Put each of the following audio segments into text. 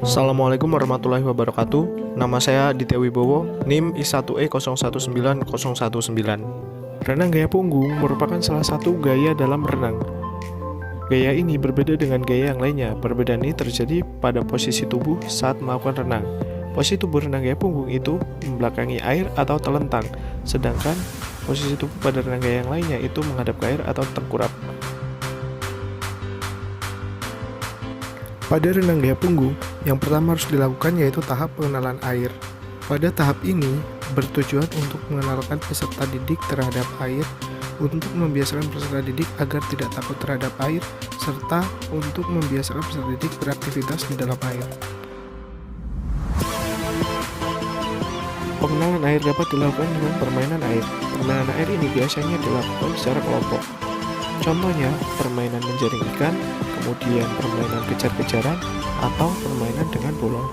Assalamualaikum warahmatullahi wabarakatuh. Nama saya Aditya Wibowo, NIM I1E019019. Renang gaya punggung merupakan salah satu gaya dalam renang. Gaya ini berbeda dengan gaya yang lainnya. Perbedaan ini terjadi pada posisi tubuh saat melakukan renang. Posisi tubuh renang gaya punggung itu membelakangi air atau telentang, sedangkan posisi tubuh pada renang gaya yang lainnya itu menghadap ke air atau tengkurap. Pada renang gaya punggung, yang pertama harus dilakukan yaitu tahap pengenalan air. Pada tahap ini, bertujuan untuk mengenalkan peserta didik terhadap air, untuk membiasakan peserta didik agar tidak takut terhadap air, serta untuk membiasakan peserta didik beraktivitas di dalam air. Pengenalan air dapat dilakukan dengan permainan air. Permainan air ini biasanya dilakukan secara kelompok. Contohnya, permainan menjaring ikan, kemudian permainan kejar-kejaran, atau permainan dengan bola.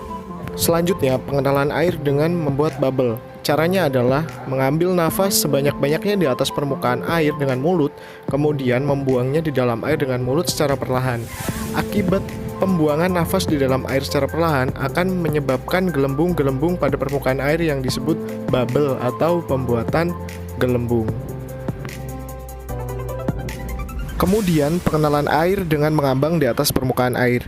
Selanjutnya, pengenalan air dengan membuat bubble. Caranya adalah mengambil nafas sebanyak-banyaknya di atas permukaan air dengan mulut, kemudian membuangnya di dalam air dengan mulut secara perlahan. Akibat pembuangan nafas di dalam air secara perlahan akan menyebabkan gelembung-gelembung pada permukaan air yang disebut bubble atau pembuatan gelembung. Kemudian, pengenalan air dengan mengambang di atas permukaan air.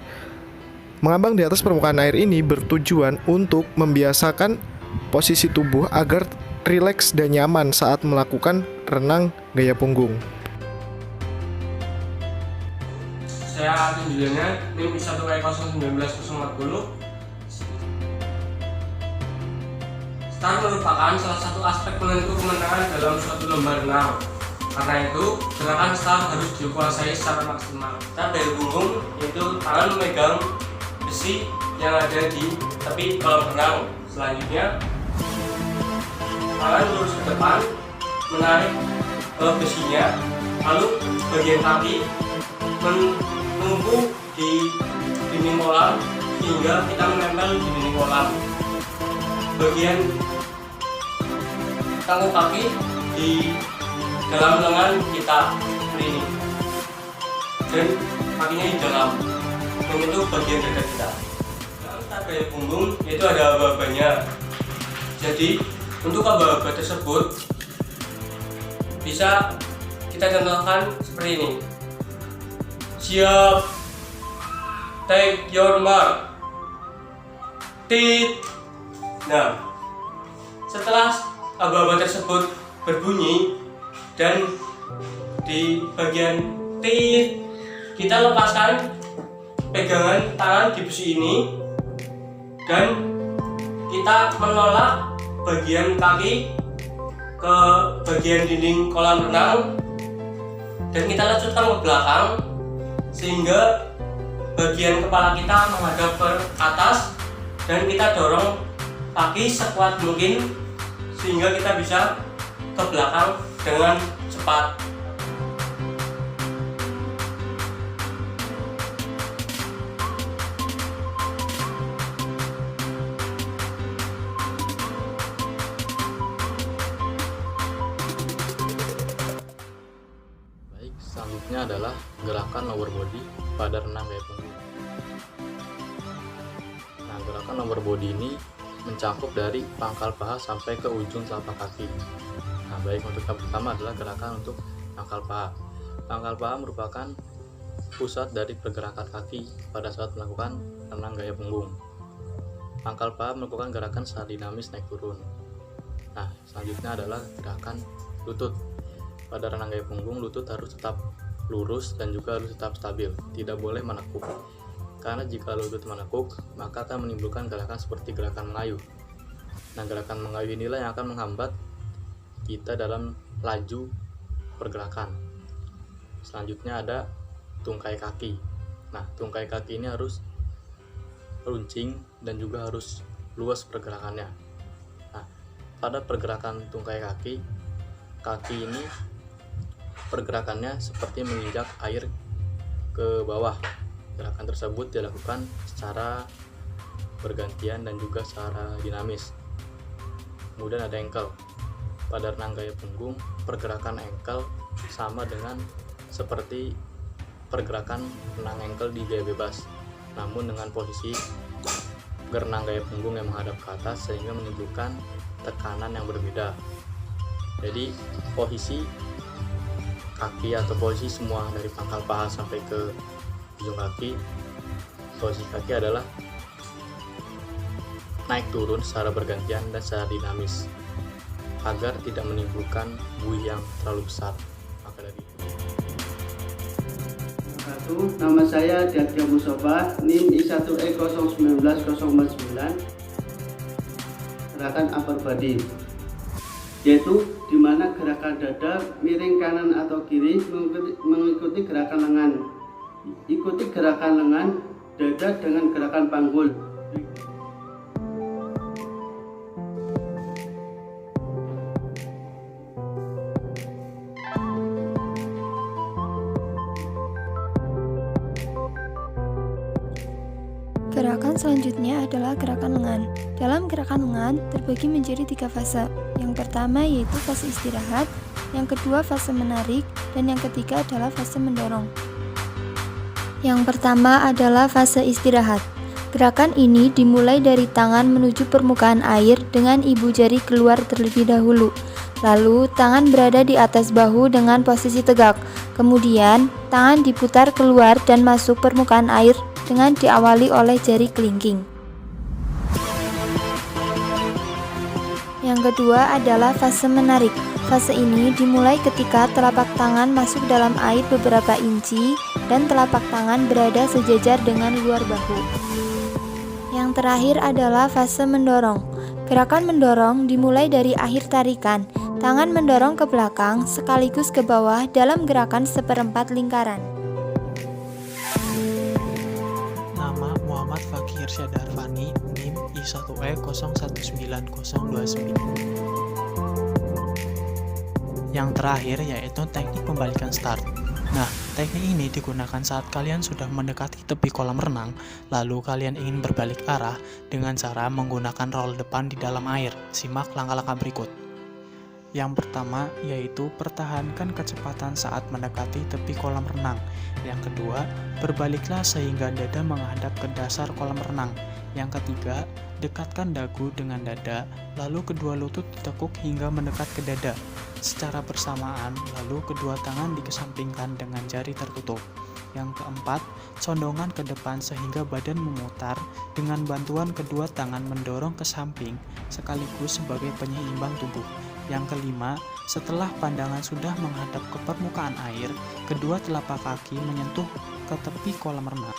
Mengambang di atas permukaan air ini bertujuan untuk membiasakan posisi tubuh agar rileks dan nyaman saat melakukan renang gaya punggung. Saya Artin Juliana, NIM I1E019040. Start merupakan salah satu aspek penentu kemenangan dalam suatu lomba renang. Karena itu, gerakan start harus dikuasai secara maksimal. Start dari punggung, yaitu tangan memegang besi yang ada di tepi kolam renang. Selanjutnya, tangan lurus ke depan, menarik ke besinya, lalu bagian kaki menunggu di dinding kolam hingga kita menempel di dinding kolam. Bagian tangkuk kaki di dalam lengan kita seperti ini, dan kakinya di dalam, dan itu bagian dada kita. Dalam start gaya punggung itu ada aba-abanya. Jadi untuk aba-aba tersebut bisa kita contohkan seperti ini. Siap, take your mark, tit. Nah, setelah aba-aba tersebut berbunyi dan di bagian tit, kita lepaskan pegangan tangan di besi ini dan kita menolak bagian kaki ke bagian dinding kolam renang dan kita lanjutkan ke belakang sehingga bagian kepala kita menghadap ke atas dan kita dorong kaki sekuat mungkin sehingga kita bisa ke belakang dengan cepat. Baik, selanjutnya adalah gerakan lower body pada renang gaya punggung. Nah, gerakan lower body ini mencakup dari pangkal paha sampai ke ujung telapak kaki. Nah, baik, untuk yang pertama adalah gerakan untuk pangkal paha. Pangkal paha merupakan pusat dari pergerakan kaki pada saat melakukan renang gaya punggung. Pangkal paha merupakan gerakan secara dinamis naik turun. Nah, selanjutnya adalah gerakan lutut. Pada renang gaya punggung, lutut harus tetap lurus dan juga harus tetap stabil, tidak boleh menekuk. Karena jika lutut menekuk, maka akan menimbulkan gerakan seperti gerakan mengayuh. Nah, gerakan mengayuh inilah yang akan menghambat kita dalam laju pergerakan. Selanjutnya ada tungkai kaki. Nah, tungkai kaki ini harus runcing dan juga harus luas pergerakannya. Nah, pada pergerakan tungkai kaki, kaki ini pergerakannya seperti menginjak air ke bawah. Gerakan tersebut dilakukan secara bergantian dan juga secara dinamis. Kemudian ada ankle. Pada renang gaya punggung, pergerakan ankle sama dengan seperti pergerakan renang ankle di gaya bebas, namun dengan posisi renang gaya punggung yang menghadap ke atas sehingga menimbulkan tekanan yang berbeda. Jadi posisi kaki atau posisi semua dari pangkal paha sampai ke ujung kaki, posisi kaki adalah naik turun secara bergantian dan secara dinamis agar tidak menimbulkan buih yang terlalu besar. Maka dari nama saya Diatya Mustafa, NIM I1E019-049, gerakan upper body, yaitu di mana gerakan dada miring kanan atau kiri mengikuti gerakan lengan. Ikuti gerakan lengan dada dengan gerakan panggul. Gerakan selanjutnya adalah gerakan lengan. Dalam gerakan lengan terbagi menjadi 3 fase. Yang pertama yaitu fase istirahat, yang kedua fase menarik, dan yang ketiga adalah fase mendorong. Yang pertama adalah fase istirahat. Gerakan ini dimulai dari tangan menuju permukaan air dengan ibu jari keluar terlebih dahulu. Lalu tangan berada di atas bahu dengan posisi tegak. Kemudian tangan diputar keluar dan masuk permukaan air dengan diawali oleh jari kelingking. Yang kedua adalah fase menarik. Fase ini dimulai ketika telapak tangan masuk dalam air beberapa inci dan telapak tangan berada sejajar dengan luar bahu. Yang terakhir adalah fase mendorong. Gerakan mendorong dimulai dari akhir tarikan. Tangan mendorong ke belakang sekaligus ke bawah dalam gerakan seperempat lingkaran. Nama Muhammad Fakih Irsyad Arfani, NIM I1E019029. Yang terakhir yaitu teknik pembalikan start. Nah, teknik ini digunakan saat kalian sudah mendekati tepi kolam renang, lalu kalian ingin berbalik arah dengan cara menggunakan roll depan di dalam air. Simak langkah-langkah berikut. Yang pertama yaitu pertahankan kecepatan saat mendekati tepi kolam renang. Yang kedua, berbaliklah sehingga dada menghadap ke dasar kolam renang. Yang ketiga, dekatkan dagu dengan dada, lalu kedua lutut ditekuk hingga mendekat ke dada secara bersamaan, lalu kedua tangan dikesampingkan dengan jari tertutup. Yang keempat, condongan ke depan sehingga badan memutar dengan bantuan kedua tangan mendorong ke samping sekaligus sebagai penyeimbang tubuh. Yang kelima, setelah pandangan sudah menghadap ke permukaan air, kedua telapak kaki menyentuh ke tepi kolam renang.